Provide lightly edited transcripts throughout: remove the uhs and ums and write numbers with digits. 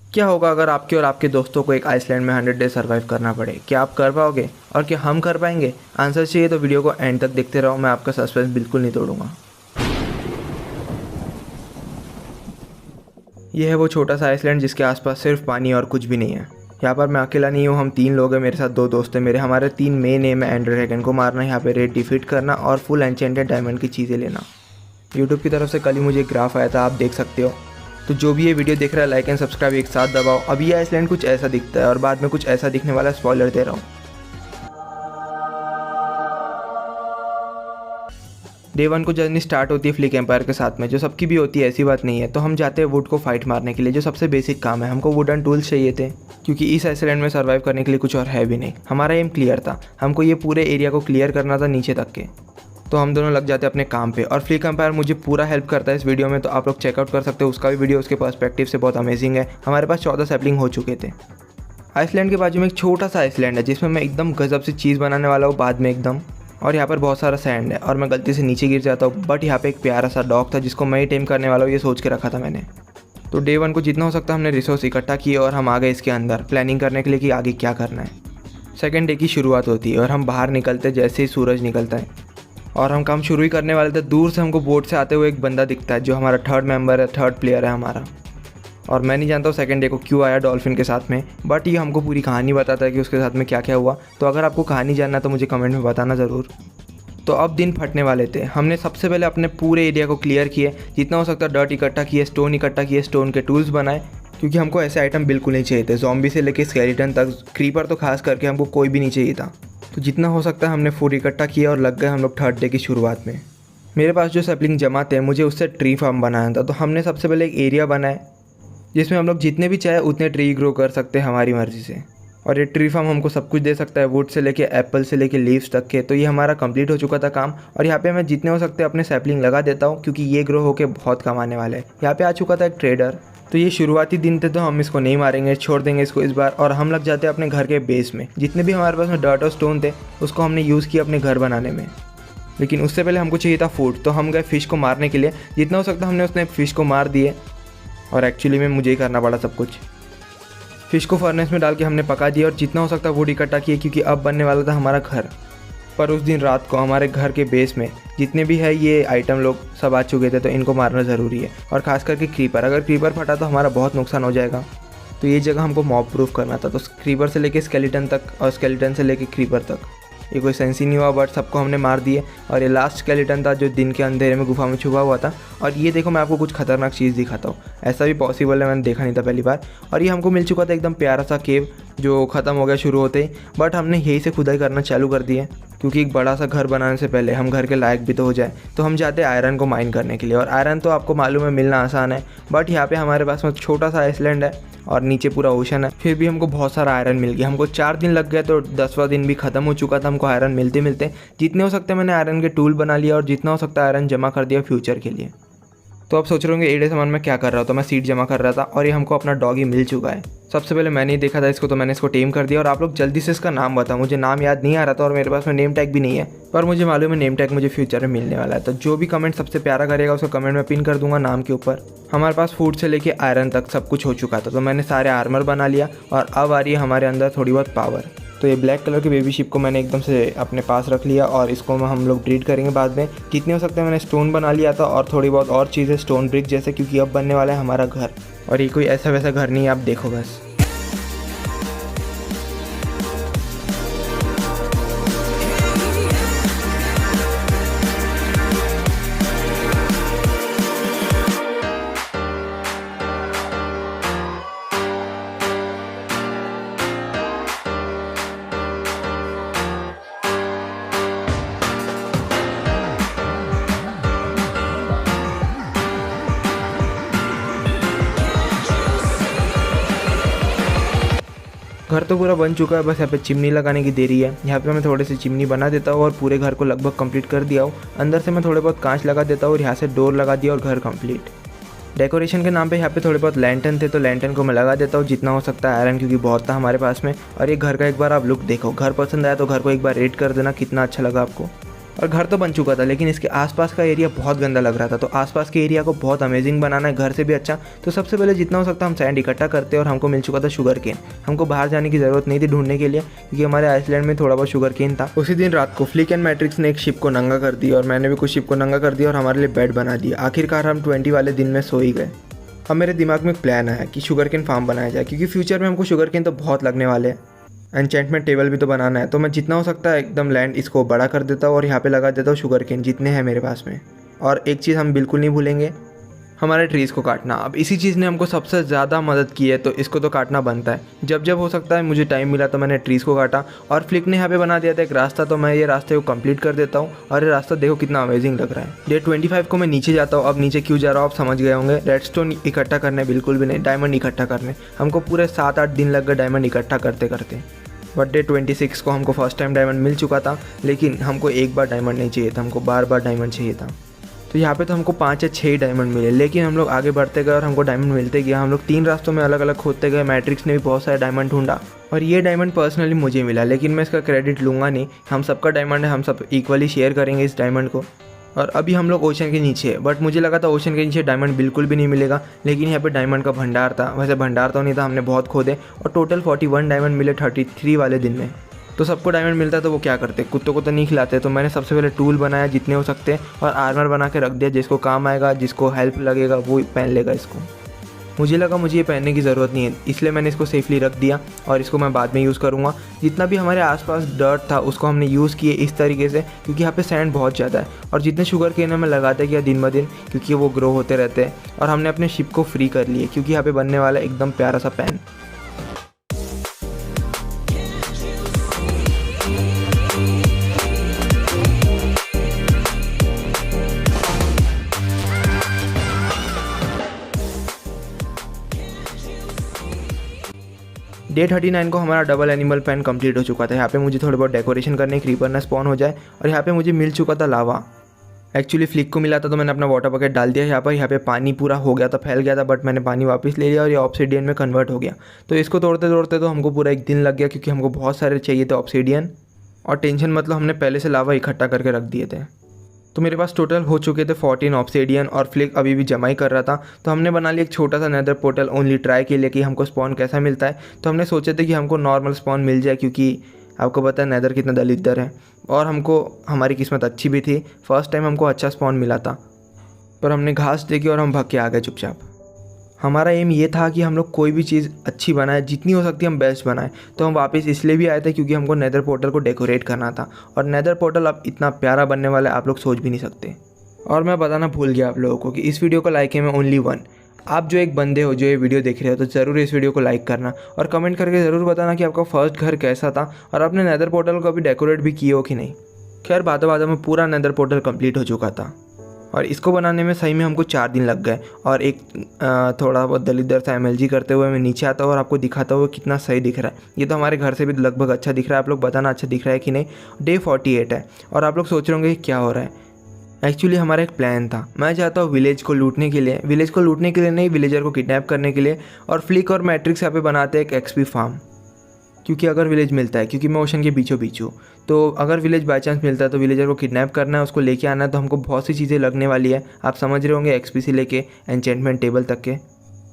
क्या होगा अगर आपके और आपके दोस्तों को एक आइसलैंड में 100 डे सर्वाइव करना पड़े? क्या आप कर पाओगे और क्या हम कर पाएंगे? आंसर चाहिए तो वीडियो को एंड तक देखते रहो, मैं आपका सस्पेंस बिल्कुल नहीं तोड़ूंगा। यह है वो छोटा सा आइसलैंड जिसके आसपास सिर्फ पानी और कुछ भी नहीं है। यहाँ पर मैं अकेला नहीं हूँ, हम 3 लोग हैं, मेरे साथ 2 दोस्त हैं। हमारे 3 मेन एम है एंडर ड्रैगन को मारना, यहाँ पे रेड डिफीट करना और फुल एन्चेंटेड डायमंड की चीज़ें लेना। यूट्यूब की तरफ से कल ही मुझे एक ग्राफ आया था, आप देख सकते हो। तो जो भी ये वीडियो देख रहा है, लाइक एंड सब्सक्राइब एक साथ दबाओ। अब ये आइसलैंड कुछ ऐसा दिखता है और बाद में कुछ ऐसा दिखने वाला, स्पॉइलर दे रहा हूँ। डे 1 को जर्नी स्टार्ट होती है फ्लिक एम्पायर के साथ में, जो सबकी भी होती है, ऐसी बात नहीं है। तो हम जाते हैं वुड को फाइट मारने के लिए, जो सबसे बेसिक काम है। हमको वुडन टूल्स चाहिए थे क्योंकि इस आइसलैंड में सर्वाइव करने के लिए कुछ और है भी नहीं। हमारा एम क्लियर था, हमको ये पूरे एरिया को क्लियर करना था नीचे तक के। तो हम दोनों लग जाते हैं अपने काम पे और फ्लिक एम्पायर मुझे पूरा हेल्प करता है इस वीडियो में, तो आप लोग चेकआउट कर सकते हो उसका भी वीडियो, उसके पर्सपेक्टिव से बहुत अमेजिंग है। हमारे पास 14 सैपलिंग हो चुके थे। आइसलैंड के बाजू में एक छोटा सा आइसलैंड है जिसमें मैं एकदम गजब से चीज़ बनाने वाला हूँ बाद में एकदम। और यहाँ पर बहुत सारा सैंड है और मैं गलती से नीचे गिर जाता हूँ, बट यहाँ पे एक प्यारा सा डॉग था जिसको मैं ही टेम करने वाला हूँ, ये सोच के रखा था मैंने। तो डे 1 को जितना हो सकता हमने रिसोर्स इकट्ठा किए और हम आ गए इसके अंदर प्लानिंग करने के लिए कि आगे क्या करना है। सेकेंड डे की शुरुआत होती है और हम बाहर निकलते जैसे ही सूरज निकलता है और हम काम शुरू ही करने वाले थे। दूर से हमको बोट से आते हुए एक बंदा दिखता है जो हमारा थर्ड मेंबर है, थर्ड प्लेयर है हमारा। और मैं नहीं जानता हूँ सेकंड डे को क्यों आया डॉल्फिन के साथ में, बट ये हमको पूरी कहानी बताता है कि उसके साथ में क्या क्या हुआ। तो अगर आपको कहानी जानना है तो मुझे कमेंट में बताना ज़रूर। तो अब दिन फटने वाले थे। हमने सबसे पहले अपने पूरे एरिया को क्लियर किए, जितना हो सकता डर्ट इकट्ठा किए, स्टोन इकट्ठा किए, स्टोन के टूल्स बनाए क्योंकि हमको ऐसे आइटम बिल्कुल नहीं चाहिए थे। ज़ॉम्बी से लेके स्केलेटन तक, क्रीपर तो खास करके हमको कोई भी नहीं चाहिए था। तो जितना हो सकता है हमने फूड इकट्ठा किया और लग गए हम लोग थर्ड डे की शुरुआत में। मेरे पास जो सैपलिंग जमा थे, मुझे उससे ट्री फार्म बनाना था। तो हमने सबसे पहले एक एरिया बनाया जिसमें हम लोग जितने भी चाहे उतने ट्री ग्रो कर सकते हैं हमारी मर्ज़ी से। और ये ट्री फार्म हमको सब कुछ दे सकता है, वुड से लेके एप्पल से लेके लीव्स तक के। तो ये हमारा कंप्लीट हो चुका था काम और यहाँ पे मैं जितने हो सकते अपने सैपलिंग लगा देता हूँ क्योंकि ये ग्रो होके बहुत कम आने वाले हैं। यहाँ पे आ चुका था एक ट्रेडर। तो ये शुरुआती दिन थे तो हम इसको नहीं मारेंगे, छोड़ देंगे इसको इस बार। और हम लग जाते हैं अपने घर के बेस में। जितने भी हमारे पास में डर्ट और स्टोन थे उसको हमने यूज़ किया अपने घर बनाने में। लेकिन उससे पहले हमको चाहिए था फूड, तो हम गए फ़िश को मारने के लिए। जितना हो सकता हमने उसने फ़िश को मार दिए और एक्चुअली में मुझे ही करना पड़ा सब कुछ। फ़िश को फर्नेस में डाल के हमने पका दिया और जितना हो सकता वुड इकट्ठा किए क्योंकि अब बनने वाला था हमारा घर। पर उस दिन रात को हमारे घर के बेस में जितने भी है ये आइटम लोग सब आ चुके थे, तो इनको मारना ज़रूरी है। और ख़ास करके क्रीपर, अगर क्रीपर फटा तो हमारा बहुत नुकसान हो जाएगा। तो ये जगह हमको मॉब प्रूफ करना था। तो क्रीपर से लेके स्केलेटन तक और स्केलेटन से लेके क्रीपर तक ये कोई सेंस ही नहीं हुआ, बट सबको हमने मार दिए। और ये लास्ट स्केलेटन था जो दिन के अंधेरे में गुफा में छुपा हुआ था। और ये देखो मैं आपको कुछ खतरनाक चीज़ दिखाता हूँ, ऐसा भी पॉसिबल है, मैंने देखा नहीं था पहली बार। और ये हमको मिल चुका था एकदम प्यारा सा केव जो ख़त्म हो गया शुरू होते ही, बट हमने यही से खुदाई करना चालू कर दी है क्योंकि एक बड़ा सा घर बनाने से पहले हम घर के लायक भी तो हो जाए। तो हम जाते हैं आयरन को माइन करने के लिए। और आयरन तो आपको मालूम है मिलना आसान है, बट यहाँ पे हमारे पास में छोटा सा आइसलैंड है और नीचे पूरा ओशन है। फिर भी हमको बहुत सारा आयरन मिल गया। हमको 4 दिन लग गए तो 10वां दिन भी ख़त्म हो चुका था हमको आयरन मिलते मिलते। जितने हो सकते मैंने आयरन के टूल बना लिया और जितना हो सकता आयरन जमा कर दिया फ्यूचर के लिए। तो आप सोच रहे होंगे एडे सामान में क्या कर रहा था, मैं सीड जमा कर रहा था और ये हमको अपना डॉगी मिल चुका है। सबसे पहले मैंने ही देखा था इसको, तो मैंने इसको टेम कर दिया। और आप लोग जल्दी से इसका नाम बताओ, मुझे नाम याद नहीं आ रहा था और मेरे पास में नेम टैग भी नहीं है, पर मुझे मालूम है नेम टैग मुझे फ्यूचर में मिलने वाला है। तो जो भी कमेंट सबसे प्यारा करेगा उसको कमेंट में पिन कर दूंगा नाम के ऊपर। हमारे पास फूड से लेके आयरन तक सब कुछ हो चुका था, तो मैंने सारे आर्मर बना लिया और अब आ रही है हमारे अंदर थोड़ी बहुत पावर। तो ये ब्लैक कलर की बेबी शिप को मैंने एकदम से अपने पास रख लिया और इसको हम लोग ट्रीट करेंगे बाद में। जितने हो सकते हैं मैंने स्टोन बना लिया था और थोड़ी बहुत और चीज़ें स्टोन ब्रिक जैसे, क्योंकि अब बनने वाला है हमारा घर। और ये कोई ऐसा वैसा घर नहीं है, आप देखो बस। घर तो पूरा बन चुका है, बस यहाँ पे चिमनी लगाने की देरी है। यहाँ पे मैं थोड़ी सी चिमनी बना देता हूँ और पूरे घर को लगभग कंप्लीट कर दिया हूँ। अंदर से मैं थोड़े बहुत कांच लगा देता हूँ और यहाँ से डोर लगा दिया और घर कंप्लीट। डेकोरेशन के नाम पे यहाँ पे थोड़े बहुत लैंटर्न थे, तो लैंटर्न को मैं लगा देता हूँ जितना हो सकता है आयरन, क्योंकि बहुत था हमारे पास में। और ये घर का एक बार आप लुक देखो, घर पसंद आया तो घर को एक बार रेट कर देना कितना अच्छा लगा आपको। और घर तो बन चुका था, लेकिन इसके आसपास का एरिया बहुत गंदा लग रहा था। तो आसपास के एरिया को बहुत अमेजिंग बनाना है, घर से भी अच्छा। तो सबसे पहले जितना हो सकता हम सैंड इकट्ठा करते और हमको मिल चुका था शुगर केन। हमको बाहर जाने की ज़रूरत नहीं थी ढूंढने के लिए, क्योंकि हमारे आइसलैंड में थोड़ा बहुत शुगर केन था। उसी दिन रात को फ्लिक एंड मैट्रिक्स ने एक शिप को नंगा कर दिया और मैंने भी कुछ शिप को नंगा कर दिया और हमारे लिए बेड बना दिया। आखिरकार हम 20 वाले दिन में सो ही गए। अब मेरे दिमाग में एक प्लान आया कि शुगर केन फार्म बनाया जाए, क्योंकि फ्यूचर में हमको शुगर केन तो बहुत लगने वाले हैं। एन्चेंटमेंट टेबल भी तो बनाना है, तो मैं जितना हो सकता है एकदम लैंड इसको बड़ा कर देता हूँ और यहाँ पे लगा देता हूँ शुगर केन जितने हैं मेरे पास में। और एक चीज़ हम बिल्कुल नहीं भूलेंगे, हमारे ट्रीज़ को काटना। अब इसी चीज़ ने हमको सबसे ज़्यादा मदद की है, तो इसको तो काटना बनता है। जब जब हो सकता है मुझे टाइम मिला तो मैंने ट्रीज़ को काटा। और फ्लिक ने यहाँ पे बना दिया था एक रास्ता, तो मैं ये रास्ते को कंप्लीट कर देता हूँ। और ये रास्ता देखो कितना अमेजिंग लग रहा है। डे 25 को मैं नीचे जाता हूँ। अब नीचे क्यों जा रहा हूँ आप समझ गए होंगे। रेडस्टोन इकट्ठा करने, बिल्कुल भी नहीं, डायमंड इकट्ठा करने। हमको पूरे 7-8 दिन लग गए डायमंड इकट्ठा करते करते। बट डे 26 को हमको फर्स्ट टाइम डायमंड मिल चुका था, लेकिन हमको एक बार डायमंड नहीं चाहिए था, हमको बार बार डायमंड चाहिए था। तो यहाँ पे तो हमको 5 या 6 डायमंड मिले, लेकिन हम लोग आगे बढ़ते गए और हमको डायमंड मिलते गया। हम लोग 3 रास्तों में अलग अलग खोदते गए। मैट्रिक्स ने भी बहुत सारे डायमंड ढूंढा और ये डायमंड पर्सनली मुझे मिला, लेकिन मैं इसका क्रेडिट लूँगा नहीं। हम सबका डायमंड है, हम सब इक्वली शेयर करेंगे इस डायमंड को। और अभी हम लोग ओशन के नीचे है, बट मुझे लगा था ओशन के नीचे डायमंड बिल्कुल भी नहीं मिलेगा, लेकिन यहाँ पे डायमंड का भंडार था। वैसे भंडार तो नहीं था, हमने बहुत खोदे और टोटल 41 डायमंड मिले 33 वाले दिन में। तो सबको डायमंड मिलता है तो वो क्या करते, कुत्तों को तो नहीं खिलाते। तो मैंने सबसे पहले टूल बनाया जितने हो सकते हैं और आर्मर बना के रख दिया। जिसको काम आएगा, जिसको हेल्प लगेगा वो पहन लेगा इसको। मुझे लगा मुझे ये पहनने की ज़रूरत नहीं है, इसलिए मैंने इसको सेफली रख दिया और इसको मैं बाद में यूज़ करूँगा। जितना भी हमारे आसपास डर्ट था उसको हमने यूज़ किए इस तरीके से, क्योंकि यहाँ पे सैंड बहुत ज़्यादा है। और जितने शुगर केन में लगाते गया दिन ब दिन, क्योंकि वो ग्रो होते रहते हैं। और हमने अपने शिप को फ्री कर लिए, क्योंकि यहाँ पे बनने वाला एकदम प्यारा सा पैन। डे 39 को हमारा डबल एनिमल पैन कंप्लीट हो चुका था। यहाँ पे मुझे थोड़े बहुत डेकोरेशन करने, क्रीपर ना स्पॉन हो जाए। और यहाँ पे मुझे मिल चुका था लावा। एक्चुअली फ्लिक को मिला था तो मैंने अपना वाटर बकेट डाल दिया यहाँ पे पानी पूरा हो गया था, फैल गया था, बट मैंने पानी वापस ले लिया और ये ऑब्सीडियन में कन्वर्ट हो गया। तो इसको तोड़ते तोड़ते तो हमको पूरा एक दिन लग गया, क्योंकि हमको बहुत सारे चाहिए थे ऑब्सीडियन। और टेंशन मतलब हमने पहले से लावा इकट्ठा करके रख दिए थे। तो मेरे पास टोटल हो चुके थे 14 ऑब्सीडियन और फ्लिक अभी भी जमा ही कर रहा था। तो हमने बना लिया एक छोटा सा नेदर पोर्टल, ओनली ट्राई के लिए कि हमको स्पॉन कैसा मिलता है। तो हमने सोचे थे कि हमको नॉर्मल स्पॉन मिल जाए, क्योंकि आपको पता है नेदर कितना दलिद्दर है। और हमको हमारी किस्मत अच्छी भी थी, फर्स्ट टाइम हमको अच्छा स्पॉन मिला था। पर हमने घास देखी और हम भाग के आ गए चुपचाप। हमारा एम ये था कि हम लोग कोई भी चीज़ अच्छी बनाए, जितनी हो सकती है हम बेस्ट बनाएं। तो हम वापस इसलिए भी आए थे क्योंकि हमको नेदर पोर्टल को डेकोरेट करना था। और नेदर पोर्टल अब इतना प्यारा बनने वाला है, आप लोग सोच भी नहीं सकते। और मैं बताना भूल गया आप लोगों को कि इस वीडियो को लाइक है मैं ओनली 1। आप जो एक बंदे हो जो ये वीडियो देख रहे हो, तो ज़रूर इस वीडियो को लाइक करना और कमेंट करके ज़रूर बताना कि आपका फर्स्ट घर कैसा था और आपने नेदर पोर्टल को अभी डेकोरेट भी किए हो कि नहीं। खैर बातों बातों में पूरा नेदर पोर्टल कंप्लीट हो चुका था और इसको बनाने में सही में हमको 4 दिन लग गए। और एक थोड़ा बहुत दलिद्दर सा MLG करते हुए मैं नीचे आता हूँ और आपको दिखाता हुआ कितना सही दिख रहा है। ये तो हमारे घर से भी लगभग अच्छा दिख रहा है, आप लोग बताना अच्छा दिख रहा है कि नहीं। डे 48 है और आप लोग सोच रहे होंगे क्या हो रहा है। एक्चुअली हमारा एक प्लान था, मैं चाहता हूँ विलेज को लूटने के लिए, विलेज को लूटने के लिए नहीं, विलेजर को किडनैप करने के लिए। और फ्लिक और मैट्रिक्स यहाँ पे बनाते हैं एक XP फार्म, क्योंकि अगर विलेज मिलता है, क्योंकि मैं ओशन के बीचों बीच हूँ, तो अगर विलेज बाई चांस मिलता है तो विलेजर को किडनैप करना है, उसको लेके आना है। तो हमको बहुत सी चीज़ें लगने वाली है, आप समझ रहे होंगे, XP से लेके एन्चेंटमेंट टेबल तक के।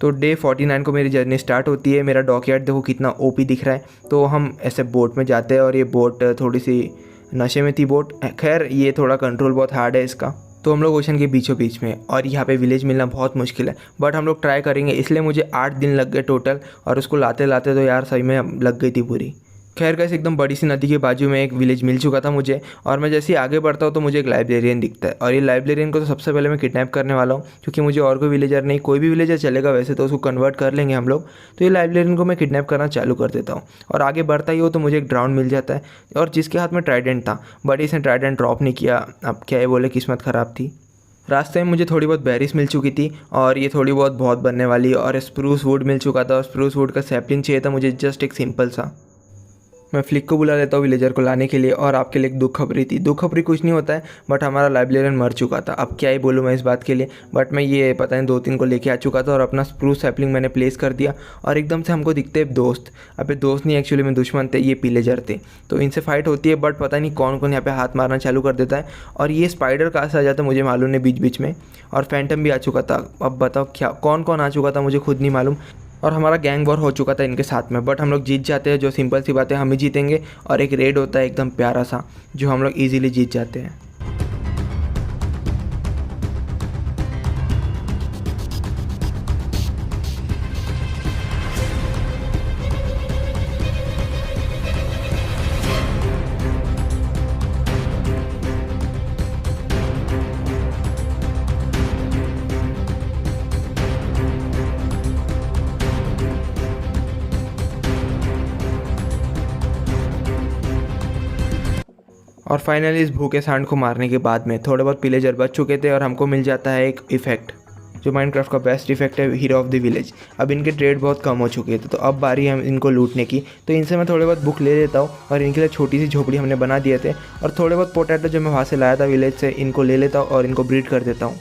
तो डे 49 को मेरी जर्नी स्टार्ट होती है। मेरा डॉकयार्ड देखो कितना OP दिख रहा है। तो हम ऐसे बोट में जाते हैं और ये बोट थोड़ी सी नशे में थी बोट। खैर ये थोड़ा कंट्रोल बहुत हार्ड है इसका। तो हम लोग ओशन के बीचों बीच में, और यहाँ पे विलेज मिलना बहुत मुश्किल है, बट हम लोग ट्राई करेंगे। इसलिए मुझे 8 दिन लग गए टोटल, और उसको लाते लाते तो यार सही में लग गई थी पूरी। खैर गाइस, एकदम बड़ी सी नदी के बाजू में एक विलेज मिल चुका था मुझे, और मैं जैसे ही आगे बढ़ता हूँ तो मुझे एक लाइब्रेरियन दिखता है। और ये लाइब्रेरियन को तो सबसे पहले मैं किडनैप करने वाला हूँ, क्योंकि मुझे और कोई विलेजर नहीं, कोई भी विलेजर चलेगा वैसे तो, उसको कन्वर्ट कर लेंगे हम लोग। तो ये लाइब्रेरियन को मैं किडनैप करना चालू कर देता हूँ, और आगे बढ़ता ही हो तो मुझे एक ड्राउन मिल जाता है, और जिसके हाथ में ट्राइडेंट था, बट इसने ट्राइडेंट ड्रॉप नहीं किया। अब क्या ये बोले, किस्मत ख़राब थी। रास्ते में मुझे थोड़ी बहुत बेरीज मिल चुकी थी, और ये थोड़ी बहुत बनने वाली, और स्प्रूस वुड मिल चुका था, और स्प्रूस वुड का सैपलिंग चाहिए था मुझे, जस्ट एक सिंपल सा। मैं फ्लिक को बुला लेता हूँ विलेजर को लाने के लिए और आपके लिए एक दुख खबरी थी। दुख खबरी कुछ नहीं होता है, बट हमारा लाइब्रेरियन मर चुका था। अब क्या ही बोलूँ मैं इस बात के लिए, बट मैं ये पता नहीं 2-3 को लेके आ चुका था और अपना स्प्रूस सैपलिंग मैंने प्लेस कर दिया और एकदम से हमको दिखते दोस्त। अबे दोस्त नहीं, एक्चुअली में दुश्मन थे, ये पिलेजर थे। तो इनसे फाइट होती है, बट पता नहीं कौन कौन यहाँ पे हाथ मारना चालू कर देता है और ये स्पाइडर कहाँ से आ जाता है मुझे मालूम नहीं बीच बीच में, और फैंटम भी आ चुका था। अब बताओ क्या कौन कौन आ चुका था मुझे खुद नहीं मालूम, और हमारा गैंग वॉर हो चुका था इनके साथ में। बट हम लोग जीत जाते हैं, जो सिंपल सी बात है, हम ही जीतेंगे। और एक रेड होता है एकदम प्यारा सा, जो हम लोग ईजिली जीत जाते हैं। और फाइनली इस भूखे सांड को मारने के बाद में थोड़े बहुत पिलेजर बच चुके थे और हमको मिल जाता है एक इफेक्ट, जो माइनक्राफ्ट का बेस्ट इफेक्ट है, हीरो ऑफ द विलेज। अब इनके ट्रेड बहुत कम हो चुके थे, तो अब बारी है इनको लूटने की। तो इनसे मैं थोड़े बहुत बुक ले लेता हूँ और इनके लिए छोटी सी झोपड़ी हमने बना दिए थे, और थोड़े बहुत पोटैटो जो मैं वहाँ से लाया था विलेज से, इनको ले लेता हूँ और इनको ब्रीड कर देता हूँ।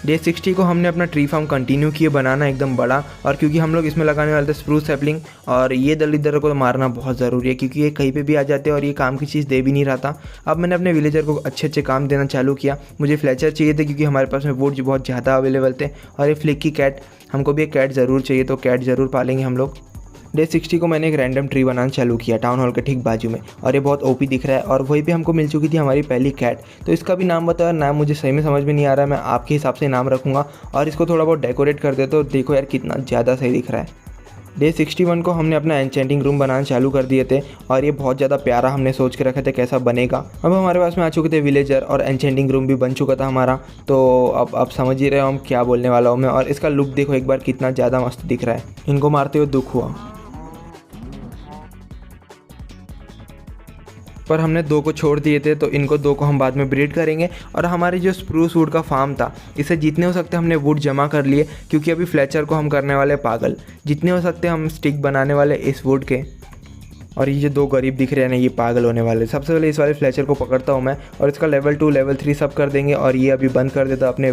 डे 60 को हमने अपना ट्री फार्म कंटिन्यू किए बनाना एकदम बड़ा, और क्योंकि हम लोग इसमें लगाने वाले थे स्प्रूस सैपलिंग, और ये दलिद्र को मारना बहुत ज़रूरी है क्योंकि ये कहीं पे भी आ जाते हैं और ये काम की चीज़ दे भी नहीं रहा था। अब मैंने अपने विलेजर को अच्छे अच्छे काम देना चालू किया। मुझे फ्लेचर चाहिए थे क्योंकि हमारे पास में वुड बहुत ज़्यादा अवेलेबल थे, और ये फ्लिक की कैट, हमको भी एक कैट ज़रूर चाहिए, तो कैट ज़रूर पालेंगे हम लोग। डे 60 को मैंने एक रैंडम ट्री बनाना चालू किया टाउन हॉल के ठीक बाजू में, और ये बहुत ओपी दिख रहा है, और वहीं पे हमको मिल चुकी थी हमारी पहली कैट। तो इसका भी नाम बताओ, नाम मुझे सही में समझ में नहीं आ रहा है, मैं आपके हिसाब से नाम रखूँगा और इसको थोड़ा बहुत डेकोरेट कर देता हूँ। देखो यार कितना ज़्यादा सही दिख रहा है। डे 61 को हमने अपना एन्चेंटिंग रूम बनाना चालू कर दिए थे, और ये बहुत ज़्यादा प्यारा हमने सोच के रखे थे कैसा बनेगा। अब हमारे पास में आ चुके थे विलेजर और एन्चेंटिंग रूम भी बन चुका था हमारा। तो अब समझ ही रहे हो हम क्या बोलने वाला हूँ मैं, और इसका लुक देखो एक बार कितना ज़्यादा मस्त दिख रहा है। इनको मारते हुए दुख हुआ, पर हमने 2 को छोड़ दिए थे, तो इनको 2 को हम बाद में ब्रीड करेंगे। और हमारी जो स्प्रूस वुड का फार्म था, इसे जितने हो सकते हमने वुड जमा कर लिए, क्योंकि अभी फ्लेचर को हम करने वाले पागल। जितने हो सकते हम स्टिक बनाने वाले इस वुड के। और ये जो 2 गरीब दिख रहे हैं ना, ये पागल होने वाले। सबसे पहले इस वाले फ्लेचर को पकड़ता हूँ मैं, और इसका लेवल 2 लेवल 3 सब कर देंगे, और ये अभी बंद कर देता अपने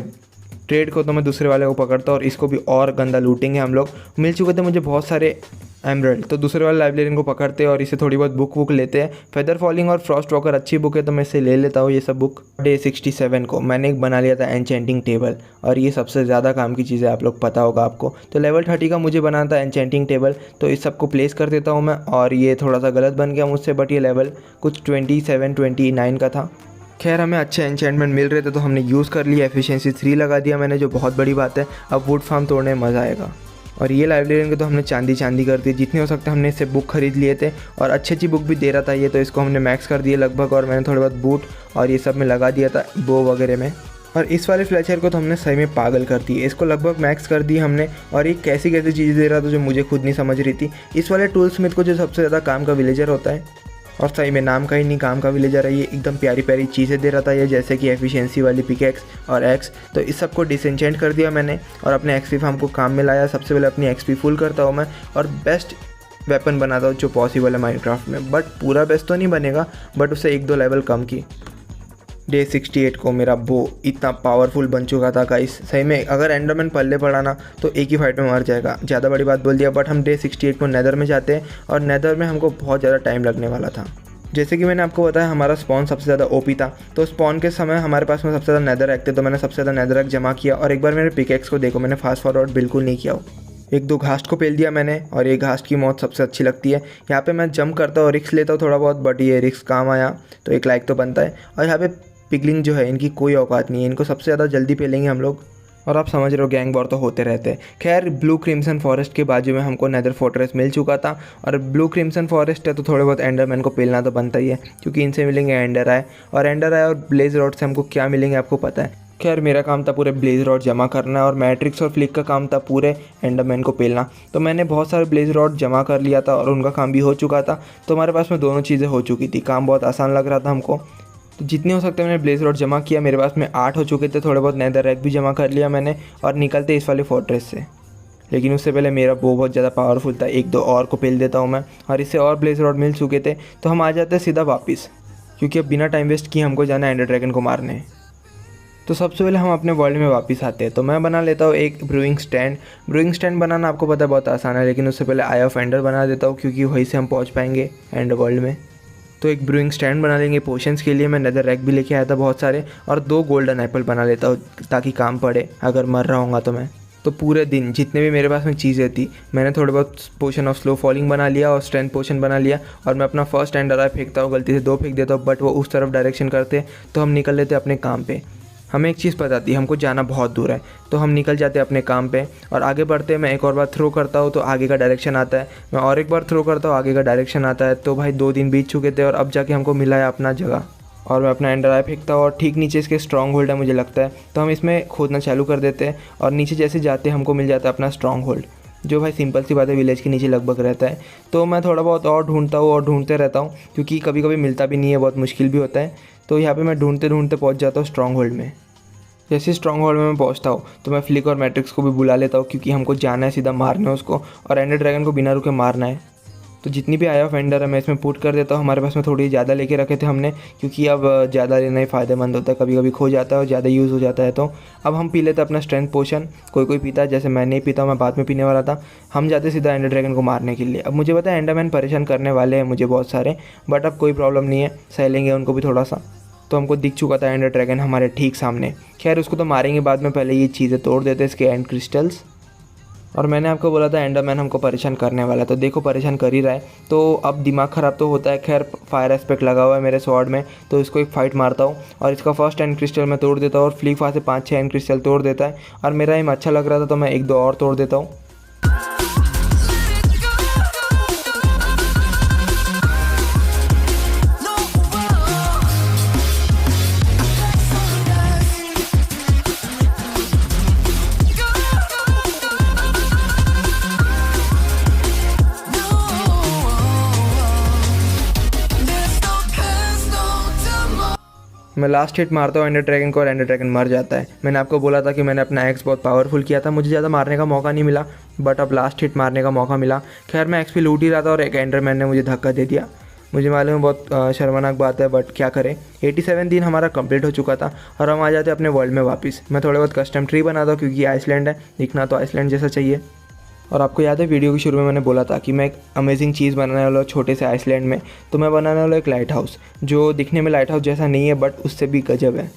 ट्रेड को। तो मैं दूसरे वाले को पकड़ता हूँ और इसको भी और गंदा लूटेंगे हम लोग। मिल चुके थे मुझे बहुत सारे एमरल्ड, तो दूसरे वाले लाइब्रेरियन को पकड़ते हैं और इसे थोड़ी बहुत बुक वुक लेते हैं। फेदर फॉलिंग और फ्रॉस्ट वॉकर अच्छी बुक है, तो मैं इसे ले लेता हूँ ये सब बुक। डे 67 को मैंने एक बना लिया था एन्चेंटिंग टेबल, और ये सबसे ज़्यादा काम की चीज़ है, आप लोग पता होगा आपको। तो लेवल 30 का मुझे बनाना था एन्चेंटिंग टेबल, तो इस सब को प्लेस कर देता हूँ मैं। और ये थोड़ा सा गलत बन गया मुझसे, बट ये लेवल कुछ 27-29 का था। खैर हमें अच्छे एन्चेंटमेंट मिल रहे थे, तो हमने यूज़ कर लिया। एफिशिएंसी 3 लगा दिया मैंने, जो बहुत बड़ी बात है। अब वुड फार्म तोड़ने में मज़ा आएगा। और ये लाइब्रेरियन को तो हमने चांदी कर दी, जितने हो सकते हमने इससे बुक खरीद लिए थे, और अच्छी अच्छी बुक भी दे रहा था ये, तो इसको हमने मैक्स कर दिए लगभग। और मैंने थोड़े बहुत बूट और ये सब में लगा दिया था, बो वगैरह में। और इस वाले फ्लेचर को तो हमने सही में पागल कर दी, इसको लगभग मैक्स कर दी हमने। और ये कैसी कैसी चीज़ें दे रहा था जो मुझे खुद नहीं समझ रही थी। इस वाले टूल स्मिथ को जो सबसे ज़्यादा काम का विलेजर होता है, और सही में नाम का ही नहीं काम का विलेजर है ये। एकदम प्यारी प्यारी चीज़ें दे रहा था ये, जैसे कि एफिशिएंसी वाली पिकेक्स और एक्स। तो इस सब को डिसएंचेंट कर दिया मैंने, और अपने एक्सपी फार्म को काम में लाया। सबसे पहले अपनी एक्सपी फुल करता हूँ मैं, और बेस्ट वेपन बनाता हूँ जो पॉसिबल है माइनक्राफ्ट में। बट पूरा बेस्ट तो नहीं बनेगा, बट उससे 1-2 लेवल कम की। डे 68 को मेरा बो इतना पावरफुल बन चुका था गाइस, सही में अगर एंडरमैन पल्ले पड़ा ना तो एक ही फाइट में मर जाएगा। ज़्यादा बड़ी बात बोल दिया। बट हम डे 68 को नेदर में जाते हैं, और नेदर में हमको बहुत ज़्यादा टाइम लगने वाला था। जैसे कि मैंने आपको बताया हमारा स्पॉन सबसे ज़्यादा ओपी था, तो स्पॉन के समय हमारे पास में सबसे ज़्यादा नेदर रैक थे, तो मैंने सबसे ज़्यादा नेदर रैक जमा किया। और एक बार मेरे पिकेक्स को देखो, मैंने फास्ट फॉरवर्ड बिल्कुल नहीं किया। 1-2 घास्ट को पेल दिया मैंने, और ये घास्ट की मौत सबसे अच्छी लगती है। यहाँ पे मैं जंप करता हूँ, रिस्क लेता हूँ थोड़ा बहुत, बट ये रिस्क काम आया, तो 1 लाइक तो बनता है। और यहाँ पे पिगलिंग जो है, इनकी कोई औकात नहीं है, इनको सबसे ज़्यादा जल्दी पेलेंगे हम लोग। और आप समझ रहे हो गैंग वॉर तो होते रहते हैं। खैर ब्लू क्रिम्सन फॉरेस्ट के बाजू में हमको नेदर फोर्ट्रेस मिल चुका था, और ब्लू क्रिम्सन फॉरेस्ट है तो थोड़े बहुत एंडरमैन को पेलना तो बनता ही है, क्योंकि इनसे मिलेंगे एंडर आए। और एंडर आए और ब्लेज रॉड से हमको क्या मिलेंगे आपको पता है। खैर मेरा काम था पूरे ब्लेज रॉड जमा करना, और मैट्रिक्स और फ्लिक का काम था पूरे एंडरमैन को पेलना। तो मैंने बहुत सारे ब्लेज रॉड जमा कर लिया था, और उनका काम भी हो चुका था। तो हमारे पास में दोनों चीज़ें हो चुकी थी, काम बहुत आसान लग रहा था हमको। तो जितने हो सकते मैंने ब्लेज रॉड जमा किया, मेरे पास में 8 हो चुके थे। थोड़े बहुत नेदर रैक भी जमा कर लिया मैंने, और निकलते इस वाले फोर्ट्रेस से। लेकिन उससे पहले मेरा बो बहुत ज़्यादा पावरफुल था, 1-2 और को पेल देता हूँ मैं, और इससे और ब्लेज रॉड मिल चुके थे। तो हम आ जाते हैं सीधा वापस, क्योंकि अब बिना टाइम वेस्ट किए हमको जाना है एंडर ड्रैगन को मारने। तो सबसे पहले हम अपने वर्ल्ड में वापस आते हैं। तो मैं बना लेता हूँ एक ब्रूइंग स्टैंड। ब्रूइंग स्टैंड बनाना आपको पता है बहुत आसान है, लेकिन उससे पहले आई ऑफ एंडर बना देता हूँ, क्योंकि वहीं से हम पहुँच पाएंगे एंड वर्ल्ड में। तो एक ब्रूइंग स्टैंड बना लेंगे। पोशंस के लिए मैं नेदर रैक भी लेके आया था बहुत सारे, और 2 गोल्डन एप्पल बना लेता हूँ ताकि काम पड़े अगर मर रहा हूँगा तो मैं। तो पूरे दिन जितने भी मेरे पास में चीज़ें थी, मैंने थोड़े बहुत पोशन ऑफ स्लो फॉलिंग बना लिया और स्ट्रेंथ पोशन बना लिया, और मैं अपना फर्स्ट एंडर आई फेंकता हूँ, गलती से 2 फेंक देता हूँ, बट वो उस तरफ डायरेक्शन करते, तो हम निकल लेते अपने काम पे। हमें एक चीज़ पता थी, हमको जाना बहुत दूर है, तो हम निकल जाते अपने काम पे और आगे बढ़ते। मैं एक और बार थ्रो करता हूँ तो आगे का डायरेक्शन आता है, मैं और एक बार थ्रो करता हूँ, आगे का डायरेक्शन आता है। तो भाई 2 दिन बीत चुके थे और अब जाके हमको मिला है अपना जगह, और मैं अपना एंडर आई फेंकता हूँ और ठीक नीचे इसके स्ट्रॉन्ग होल्ड है मुझे लगता है। तो हम इसमें खोदना चालू कर देते हैं और नीचे जैसे जाते हमको मिल जाता है अपना स्ट्रॉन्ग होल्ड, जो भाई सिंपल सी बात है, विलेज के नीचे लगभग रहता है। तो मैं थोड़ा बहुत और ढूंढता हूँ और ढूंढते रहता हूँ, क्योंकि कभी कभी मिलता भी नहीं है, बहुत मुश्किल भी होता है। तो यहाँ पे मैं ढूंढते ढूंढते पहुँच जाता हूँ स्ट्रॉन्ग होल्ड में। जैसे स्ट्रॉन्ग होल्ड में मैं पहुँचता हूँ तो मैं फ्लिक और मैट्रिक्स को भी बुला लेता हूँ, क्योंकि हमको जाना है सीधा मारना है उसको, और एंडर ड्रैगन को बिना रुके मारना है। तो जितनी भी आई ऑफ एंडर है मैं इसमें पुट कर देता हूँ। हमारे पास में थोड़ी ज़्यादा लेके रखे थे हमने, क्योंकि अब ज़्यादा लेना ही फ़ायदेमंद होता है, कभी कभी खो जाता है और ज़्यादा यूज़ हो जाता है। तो अब हम पी लेते हैं अपना स्ट्रेंथ पोशन। कोई कोई पीता है, जैसे मैं नहीं पीता हूँ, मैं बाद में पीने वाला था। हम जाते सीधा एंडर ड्रैगन को मारने के लिए। अब मुझे पता है एंडरमैन परेशान करने वाले हैं मुझे बहुत सारे, बट अब कोई प्रॉब्लम नहीं है, सह लेंगे उनको भी थोड़ा सा। तो हमको दिख चुका था एंडर ड्रैगन हमारे ठीक सामने। खैर उसको तो मारेंगे बाद में, पहले ये चीज़ें तोड़ देते इसके एंड क्रिस्टल्स। और मैंने आपको बोला था एंडरमैन हमको परेशान करने वाला है, तो देखो परेशान कर ही रहा है। तो अब दिमाग ख़राब तो होता है। खैर फायर एस्पेक्ट लगा हुआ है मेरे स्वॉर्ड में, तो इसको एक फाइट मारता हूँ और इसका फर्स्ट एंड क्रिस्टल मैं तोड़ देता हूँ, और फ्लिक वहाँ से 5-6 एंड क्रिस्टल तोड़ देता है। और मेरा एम अच्छा लग रहा था तो मैं 1-2 और तोड़ देता हूँ। मैं लास्ट हिट मारता हूँ एंडर ड्रैगन को और एंडर ड्रैगन मर जाता है। मैंने आपको बोला था कि मैंने अपना एक्स बहुत पावरफुल किया था, मुझे ज़्यादा मारने का मौका नहीं मिला, बट अब लास्ट हिट मारने का मौका मिला। खैर मैं एक्सपी लूट ही रहा था और एक एंडरमैन ने मुझे धक्का दे दिया। मुझे मालूम है बहुत शर्मनाक बात है, बट क्या करें। 87 दिन हमारा कंप्लीट हो चुका था और हम आ जाते अपने वर्ल्ड में वापस। मैं थोड़े बहुत कस्टम ट्री बनाता हूँ, क्योंकि आइसलैंड है, दिखना तो आइसलैंड जैसा चाहिए। और आपको याद है वीडियो के शुरू में मैंने बोला था कि मैं एक अमेजिंग चीज़ बनाने वाला हूँ छोटे से आइसलैंड में। तो मैं बनाने वाला एक लाइट हाउस, जो दिखने में लाइट हाउस जैसा नहीं है, बट उससे भी गजब है।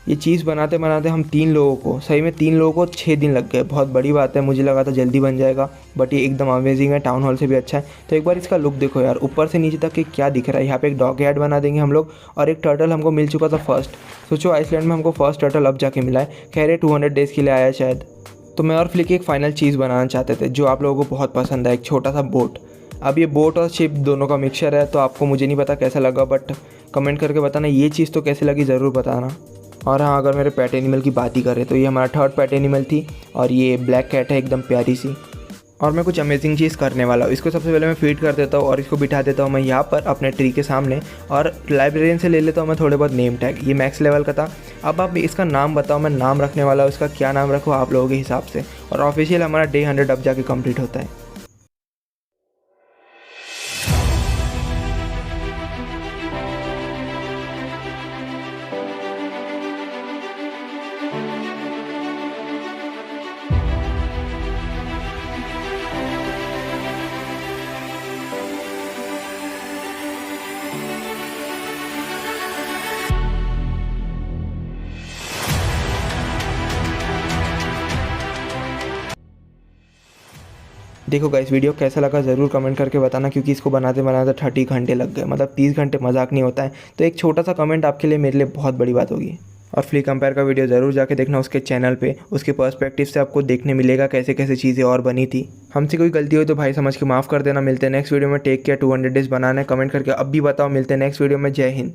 ये चीज़ बनाते बनाते हम 3 लोगों को, सही में 3 लोगों को 6 दिन लग गए। बहुत बड़ी बात है, मुझे लगा था जल्दी बन जाएगा, बट ये एकदम अमेजिंग है, टाउन हॉल से भी अच्छा है। तो एक बार इसका लुक देखो यार, ऊपर से नीचे तक कि क्या दिख रहा है। यहाँ पे एक डॉग यार्ड बना देंगे हम लोग, और एक टर्टल हमको मिल चुका था फर्स्ट। सोचो आइसलैंड में हमको फर्स्ट टर्टल अब जाके मिला है। खैर ये 200 डेज़ के लिए आया शायद। तो मैं और फ्लिक एक फ़ाइनल चीज़ बनाना चाहते थे जो आप लोगों को बहुत पसंद है, एक छोटा सा बोट। अब ये बोट और शिप दोनों का मिक्सचर है, तो आपको मुझे नहीं पता कैसा लगा, बट कमेंट करके बताना ये चीज़ तो कैसी लगी, ज़रूर बताना। और हाँ, अगर मेरे पेट एनिमल की बात ही करें तो ये हमारा 3rd पेट एनिमल थी, और ये ब्लैक कैट है, एकदम प्यारी सी। और मैं कुछ अमेजिंग चीज़ करने वाला हूँ। इसको सबसे पहले मैं फीड कर देता हूँ और इसको बिठा देता हूँ मैं यहाँ पर अपने ट्री के सामने, और लाइब्रेरियन से ले लेता हूँ मैं थोड़े बहुत नेम टैग। ये मैक्स लेवल का था। अब आप इसका नाम बताओ, मैं नाम रखने वाला हूँ, इसका क्या नाम रखूँ आप लोगों के हिसाब से। और ऑफिशियल हमारा डे 100 अब जाके कंप्लीट होता है। देखो गाइस, वीडियो कैसा लगा ज़रूर कमेंट करके बताना, क्योंकि इसको बनाते बनाते 30 घंटे लग गए, मतलब 30 घंटे मजाक नहीं होता है। तो एक छोटा सा कमेंट आपके लिए मेरे लिए बहुत बड़ी बात होगी। और फ्लिक कंपेयर का वीडियो ज़रूर जाके देखना उसके चैनल पे, उसके पर्सपेक्टिव से आपको देखने मिलेगा कैसे कैसे चीज़ें और बनी थी। हमसे कोई गलती हुई तो भाई समझ के माफ़ कर देना। मिलते हैं नेक्स्ट वीडियो में। Take care. 200 डेज़ बनाना है, कमेंट करके अब भी बताओ। मिलते हैं नेक्स्ट वीडियो में। जय हिंद।